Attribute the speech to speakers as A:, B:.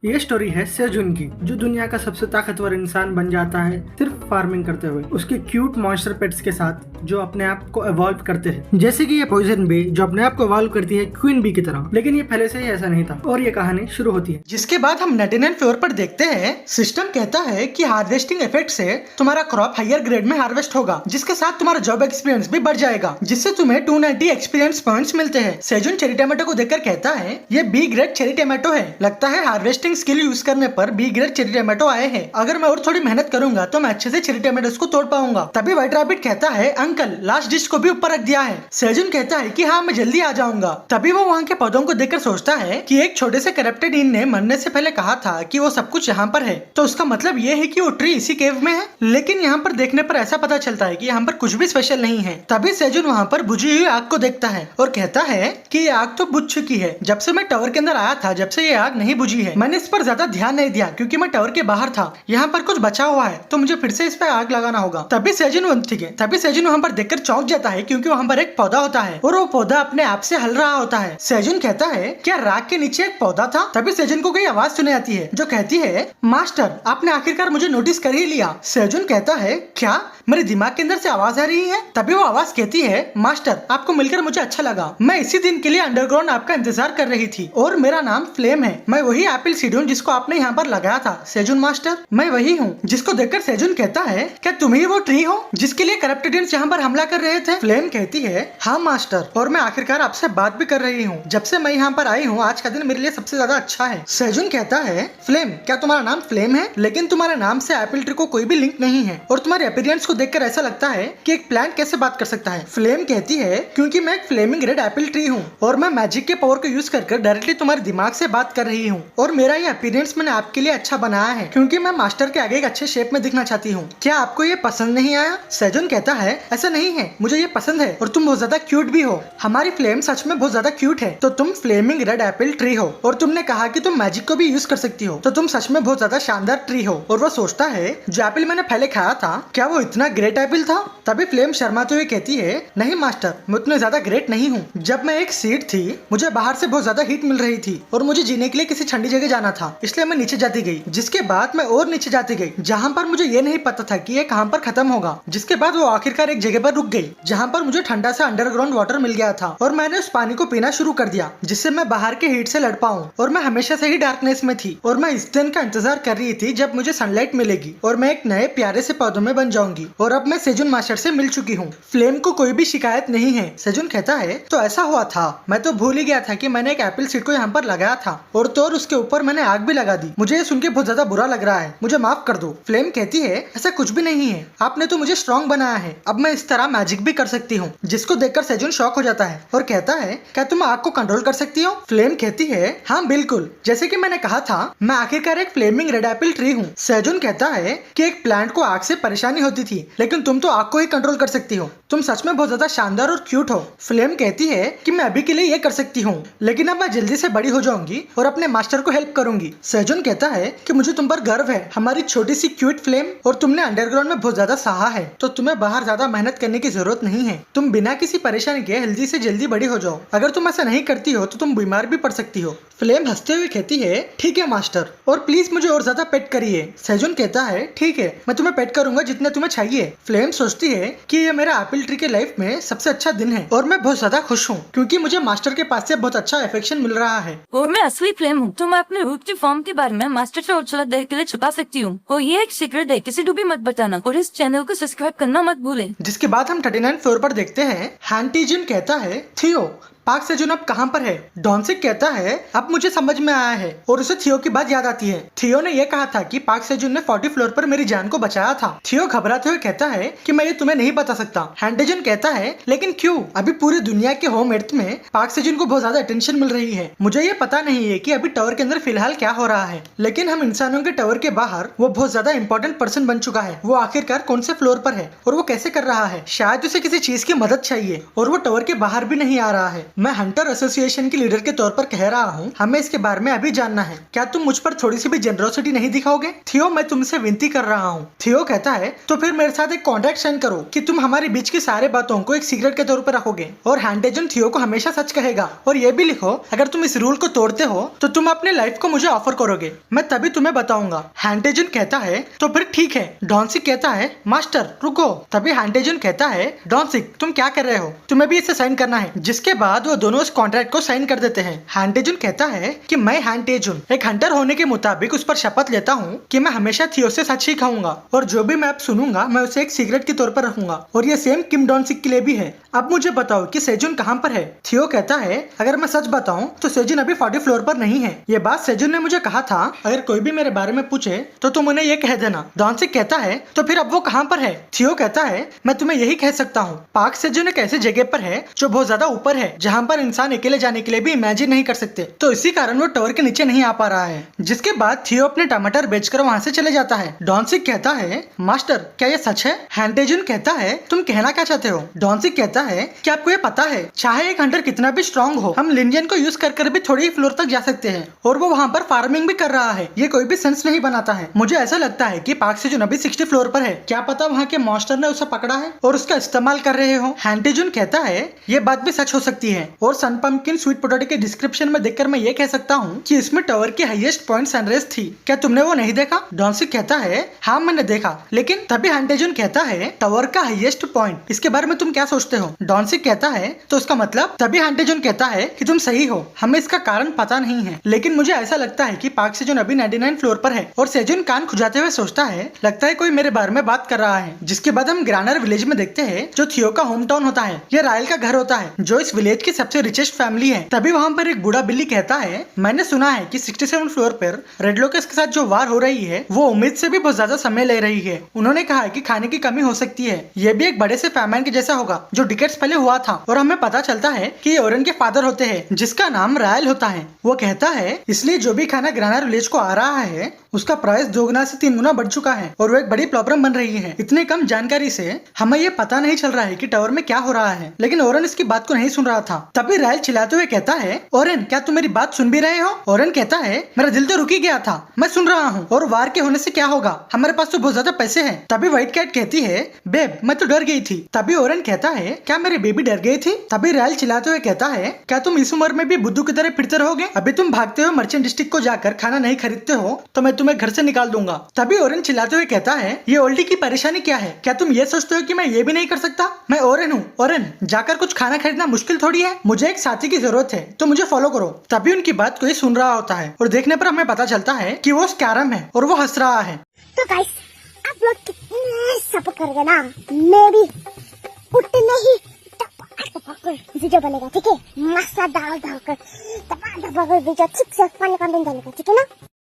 A: ये स्टोरी है सेजुन की, जो दुनिया का सबसे ताकतवर इंसान बन जाता है सिर्फ फार्मिंग करते हुए, उसके क्यूट मॉन्स्टर पेट्स के साथ जो अपने आप को इवॉल्व करते हैं, जैसे कि ये पॉइजन बी जो अपने आप को इवॉल्व करती है क्वीन बी की तरह। लेकिन ये पहले से ही ऐसा नहीं था और ये कहानी शुरू होती है।
B: जिसके बाद हम 99 फ्लोर पर देखते हैं सिस्टम कहता है कि हार्वेस्टिंग इफेक्ट से तुम्हारा क्रॉप हायर ग्रेड में हार्वेस्ट होगा, जिसके साथ तुम्हारा जॉब एक्सपीरियंस भी बढ़ जाएगा, जिससे तुम्हें 290 एक्सपीरियंस पॉइंट्स मिलते हैं। सेजुन चेरी टमाटो को देखकर कहता है ये बी ग्रेड चेरी टमाटो है, लगता है हार्वेस्टिंग स्किल यूज करने पर बी ग्रेड चेरी टमाटो आए हैं। अगर मैं और थोड़ी मेहनत करूंगा तो मैं अच्छे से चेरी टमाटोस को तोड़ पाऊंगा। तभी व्हाइट रैबिट कहता है अंकल लास्ट डिश को भी ऊपर रख दिया है। सेजुन कहता है कि हाँ मैं जल्दी आ जाऊंगा। तभी वो वहाँ के पौधों को देखकर सोचता है कि एक छोटे से करप्टेड इन ने मरने से पहले कहा था कि वो सब कुछ यहाँ पर है, तो उसका मतलब ये है कि वो ट्री इसी केव में है। लेकिन यहाँ पर देखने पर ऐसा पता चलता है कि यहाँ पर कुछ भी स्पेशल नहीं है। तभी सेजुन वहाँ पर बुझी हुई आग को देखता है और कहता है कि ये आग तो बुझ चुकी है। जब से मैं टावर के अंदर आया था जब से ये आग नहीं बुझी है। मैंने इस पर ज्यादा ध्यान नहीं दिया क्योंकि मैं टावर के बाहर था। यहाँ पर कुछ बचा हुआ है तो मुझे फिर से इस पर आग लगाना होगा। तभी सेजुन वहाँ पर देखकर चौंक जाता है क्योंकि वहाँ पर एक पौधा होता है और वो पौधा अपने आप से हल रहा होता है। सेजुन कहता है क्या राख के नीचे एक पौधा था? तभी सेजुन को कोई आवाज सुनी आती है जो कहती है मास्टर आपने आखिरकार मुझे नोटिस कर ही लिया। सेजुन कहता है क्या मेरे दिमाग के अंदर से आवाज आ रही है? तभी वो आवाज कहती है मास्टर आपको मिलकर मुझे अच्छा लगा, मैं इसी दिन के लिए अंडरग्राउंड आपका इंतजार कर रही थी और मेरा नाम फ्लेम है। मैं वही एप्पल सीड हूँ जिसको आपने यहाँ पर लगाया था सेजुन मास्टर, मैं वही हूँ। जिसको देखकर सेजुन कहता है क्या तुम ही वो ट्री हो जिसके लिए करप्टेडियंस यहाँ पर हमला कर रहे थे? फ्लेम कहती है हाँ मास्टर, और मैं आखिरकार आपसे बात भी कर रही हूँ। जब से मैं यहाँ पर आई हूँ आज का दिन मेरे लिए सबसे ज्यादा अच्छा है। सेजुन कहता है फ्लेम क्या तुम्हारा नाम फ्लेम है? लेकिन तुम्हारे नाम से एप्पल ट्री को कोई भी लिंक नहीं है और तुम्हारे अपीयरेंस को देखकर ऐसा लगता है कि एक प्लांट कैसे बात कर सकता है। फ्लेम कहती है क्योंकि मैं एक फ्लेमिंग रेड एप्पल ट्री हूँ और मैं मैजिक के पावर को यूज करके डायरेक्टली तुम्हारे दिमाग से बात कर रही हूँ और मेरा ये अपीयरेंस मैंने आपके लिए अच्छा बनाया है क्योंकि मैं मास्टर के आगे एक अच्छे शेप में दिखना चाहती हूँ। क्या आपको ये पसंद नहीं आया? सेजुन कहता है ऐसा नहीं है, मुझे ये पसंद है और तुम बहुत ज्यादा क्यूट भी हो। हमारी फ्लेम सच में बहुत ज्यादा क्यूट है। तो तुम फ्लेमिंग रेड एप्पल ट्री हो और तुमने कहा कि तुम मैजिक को भी यूज कर सकती हो, तो तुम सच में बहुत ज्यादा शानदार ट्री हो। और वो सोचता है जो एप्पल मैंने पहले खाया था क्या वो इतना ग्रेट एप्पल था? तभी फ्लेम शर्माते हुए कहती है नहीं मास्टर मैं उतने ज्यादा ग्रेट नहीं हूँ। जब मैं एक सीड थी मुझे बाहर से बहुत ज्यादा हीट मिल रही थी और मुझे जीने के लिए किसी ठंडी जगह जाना था, इसलिए मैं नीचे जाती गई। जिसके बाद मैं और नीचे जाती गई जहाँ पर मुझे ये नहीं पता था कि ये कहाँ पर खत्म होगा। जिसके बाद वो आखिरकार एक जगह पर रुक गई जहाँ पर मुझे ठंडा सा अंडरग्राउंड वाटर मिल गया था और मैंने उस पानी को पीना शुरू कर दिया जिससे मैं बाहर के हीट से लड़ पाऊँ। और मैं हमेशा से ही डार्कनेस में थी और मैं इस दिन का इंतजार कर रही थी जब मुझे सनलाइट मिलेगी और मैं एक नए प्यारे से पौधों में बन जाऊंगी। और अब मैं सेजुन मास्टर से मिल चुकी हूँ। फ्लेम को कोई भी शिकायत नहीं है। सेजुन कहता है तो ऐसा हुआ था, मैं तो भूल ही गया था कि मैंने एक एप्पल सीड को यहाँ पर लगाया था और तो और उसके ऊपर मैंने आग भी लगा दी। मुझे ये सुन के बहुत ज्यादा बुरा लग रहा है, मुझे माफ कर दो। फ्लेम कहती है ऐसा कुछ भी नहीं है, आपने तो मुझे स्ट्रॉन्ग बनाया है, अब मैं इस तरह मैजिक भी कर सकती हूँ। जिसको देखकर सेजुन शॉक हो जाता है और कहता है क्या तुम आग को कंट्रोल कर सकती हो? फ्लेम कहती है हाँ बिल्कुल, जैसे कि मैंने कहा था मैं आखिरकार एक फ्लेमिंग रेड एप्पल ट्री हूँ। सेजुन कहता है कि एक प्लांट को आग से परेशानी होती थी लेकिन तुम तो आग को ही कंट्रोल कर सकती हो, तुम सच में बहुत ज्यादा शानदार और क्यूट हो। फ्लेम कहती है कि मैं अभी के लिए ये कर सकती हूँ लेकिन अब मैं जल्दी से बड़ी हो जाऊंगी और अपने मास्टर को हेल्प करूंगी। सेजुन कहता है कि मुझे तुम पर गर्व है हमारी छोटी सी क्यूट फ्लेम, और तुमने अंडरग्राउंड में बहुत ज्यादा सहा है तो तुम्हें बाहर ज्यादा मेहनत करने की जरूरत नहीं है। तुम बिना किसी परेशानी के जल्दी से जल्दी बड़ी हो जाओ, अगर तुम ऐसा नहीं करती हो तो तुम बीमार भी पड़ सकती हो। फ्लेम हंसते हुए कहती है ठीक है मास्टर, और प्लीज मुझे और ज्यादा पेट करिए। सेजुन कहता है ठीक है मैं तुम्हें पेट करूंगा जितने तुम्हें चाहिए। फ्लेम सोचती है कि ये मेरा एप्पल ट्री के लाइफ में सबसे अच्छा दिन है और मैं बहुत ज्यादा खुश हूँ क्योंकि मुझे मास्टर के पास से बहुत अच्छा अफेक्शन मिल रहा है।
C: और मैं असली फ्लेम हूँ, तो मैं अपने रूप की फॉर्म के बारे में मास्टर से और थोड़ा देर के लिए छुपा सकती हूँ और ये एक सीक्रेट है, किसी को भी मत बताना और इस चैनल को सब्सक्राइब करना मत भूलें।
B: जिसके बाद हम 39 फ्लोर पर देखते हैं हैंटीजन कहता है थियो पार्क सेजुन अब कहाँ पर है? डॉन्सिक कहता है अब मुझे समझ में आया है और उसे थियो की बात याद आती है। थियो ने यह कहा था कि पार्क सेजुन ने 40 फ्लोर पर मेरी जान को बचाया था। थियो घबराते हुए कहता है कि मैं ये तुम्हें नहीं बता सकता। हैंटीजन कहता है लेकिन क्यों? अभी पूरी दुनिया के होम अर्थ में पार्क सेजुन को बहुत ज्यादा अटेंशन मिल रही है। मुझे ये पता नहीं है कि अभी टावर के अंदर फिलहाल क्या हो रहा है, लेकिन हम इंसानों के टावर के बाहर वो बहुत ज्यादा इंपॉर्टेंट पर्सन बन चुका है। वो आखिरकार कौन से फ्लोर पर है और वो कैसे कर रहा है? शायद उसे किसी चीज की मदद चाहिए और वो टावर के बाहर भी नहीं आ रहा है। मैं हंटर एसोसिएशन की लीडर के तौर पर कह रहा हूँ, हमें इसके बारे में अभी जानना है। क्या तुम मुझ पर थोड़ी सी भी जेनरोसिटी नहीं दिखाओगे? थियो, मैं तुमसे विनती कर रहा हूँ। थियो कहता है तो फिर मेरे साथ एक कॉन्ट्रैक्ट साइन करो कि तुम हमारे बीच की सारे बातों को एक सीक्रेट के तौर पर रखोगे और हैंडेजन थियो को हमेशा सच कहेगा। और ये भी लिखो, अगर तुम इस रूल को तोड़ते हो तो तुम अपने लाइफ को मुझे ऑफर करोगे, मैं तभी तुम्हें बताऊंगा। हैंडेजन कहता है तो फिर ठीक है। डॉन्सिक कहता है मास्टर रुको। तभी हैंडेजन कहता है डॉन्सिक तुम क्या कर रहे हो, तुम्हें भी इसे साइन करना है। जिसके बाद वो दोनों इस कॉन्ट्रैक्ट को साइन कर देते हैं। हैंडेजन कहता है कि मैं हैंडेजन एक हंटर होने के मुताबिक उस पर शपथ लेता हूँ कि मैं हमेशा थियो से सच ही खाऊंगा और जो भी मैं अब सुनूंगा मैं उसे एक सीक्रेट के तौर पर रखूंगा। और ये सेम किम डॉन्सिक के लिए भी है। अब मुझे बताओ कि सेजुन कहाँ पर है? थियो कहता है अगर मैं सच बताऊं तो सेजुन अभी 40 फ्लोर पर नहीं है। ये बात सेजुन ने मुझे कहा था, अगर कोई भी मेरे बारे में पूछे तो तुम उन्हें ये कह देना। डॉन्सिक कहता है तो फिर अब वो कहाँ पर है? थियो कहता है मैं तुम्हें यही कह सकता हूँ, पार्क सेजुन एक ऐसी जगह पर है जो बहुत ज्यादा ऊपर है, जहाँ पर इंसान अकेले जाने के लिए भी इमेजिन नहीं कर सकते, तो इसी कारण वो टावर के नीचे नहीं आ पा रहा है। जिसके बाद थियो अपने टमाटर बेचकर वहाँ से चले जाता है। डॉन्सिक कहता है मास्टर क्या ये सच है? हैंडेजन कहता है तुम कहना क्या चाहते हो? डॉन्सिक कहता है कि आपको ये पता है, चाहे एक हंटर कितना भी स्ट्रांग हो, हम लिंजियन को यूज कर भी थोड़ी ही फ्लोर तक जा सकते हैं और वो वहाँ पर फार्मिंग भी कर रहा है। ये कोई भी सेंस नहीं बनाता है। मुझे ऐसा लगता है कि पार्क सेजुन अभी 60 फ्लोर पर है, क्या पता वहाँ के मॉन्स्टर ने उसे पकड़ा है और उसका इस्तेमाल कर रहे हो। हैंडेजन कहता है ये बात भी सच हो सकती है और सन पंपकिन स्वीट पोटैटो के डिस्क्रिप्शन में देखकर मैं ये कह सकता हूँ कि इसमें टावर की हाईएस्ट पॉइंट सनराइज थी। क्या तुमने वो नहीं देखा? डॉन्सिक कहता है हाँ मैंने देखा, लेकिन तभी हैंडेजन कहता है टावर का हाईएस्ट पॉइंट, इसके बारे में तुम क्या सोचते हो? डॉन्सिक कहता है तो उसका मतलब? तभी हैंडेजन कहता है कि तुम सही हो, हमें इसका कारण पता नहीं है, लेकिन मुझे ऐसा लगता है कि पार्क सेजुन अभी 99 फ्लोर पर है। और सेजुन कान खुजाते हुए सोचता है लगता है कोई मेरे बारे में बात कर रहा है। जिसके बाद हम ग्रानर विलेज में देखते हैं जो थियो का होम टाउन होता है। यह रायल का घर होता है जो इस विलेज की सबसे रिचेस्ट फैमिली है। तभी वहाँ पर एक बूढ़ा बिल्ली कहता है मैंने सुना है कि 67 फ्लोर पर रेड लोकस के साथ जो वार हो रही है वो उम्मीद से भी बहुत ज्यादा समय ले रही है। उन्होंने कहा है कि खाने की कमी हो सकती है, ये भी एक बड़े से फैमिन के जैसा होगा जो डिकेड्स पहले हुआ था। और हमें पता चलता है कि ये ओरेन के फादर होते हैं जिसका नाम रायल होता है। वो कहता है इसलिए जो भी खाना ग्रानर विलेज को आ रहा है उसका प्राइस 2 गुना से 3 गुना बढ़ चुका है और वो एक बड़ी प्रॉब्लम बन रही है। इतने कम जानकारी से हमें ये पता नहीं चल रहा है कि टावर में क्या हो रहा है, लेकिन ओरेन इसकी बात को नहीं सुन रहा था। तभी रायल चिल्लाते हुए कहता है ओरेन क्या तुम मेरी बात सुन भी रहे हो? ओरेन कहता है मेरा दिल तो रुक ही गया था, मैं सुन रहा हूँ, और वार के होने से क्या होगा, हमारे पास तो बहुत ज्यादा पैसे हैं। तभी व्हाइट कैट कहती है बेब मैं तो डर गई थी। तभी ओरेन कहता है क्या मेरी बेबी डर गई थी? तभी रायल चिल्लाते हुए कहता है क्या तुम इस उम्र में भी बुद्धू की तरह फिरते रहोगे? अभी तुम भागते हुए मर्चेंट डिस्ट्रिक्ट को जाकर खाना नहीं खरीदते हो तो मैं तुम्हें घर से निकाल दूंगा। तभी ओरेन चिल्लाते हुए कहता है ये ओल्डी की परेशानी क्या है? क्या तुम ये सोचते हो कि मैं ये भी नहीं कर सकता? मैं ओरेन हूँ। ओरेन जाकर कुछ खाना खरीदना मुश्किल थोड़ी है, मुझे एक साथी की जरूरत है तो मुझे फॉलो करो। तभी उनकी बात कोई सुन रहा होता है और देखने पर हमें पता चलता है कि वो स्कैरम है और वो हंस रहा है।
D: तो गाइस आप लोग कितने सपोर्ट करोगे ना, मैं भी उतने ही वीडियो बनेगा, ठीक है? मस्त दाल डालकर दबा दबा कर वीडियो ठीक से फन कंटेंट डालेगा, ठीक है ना?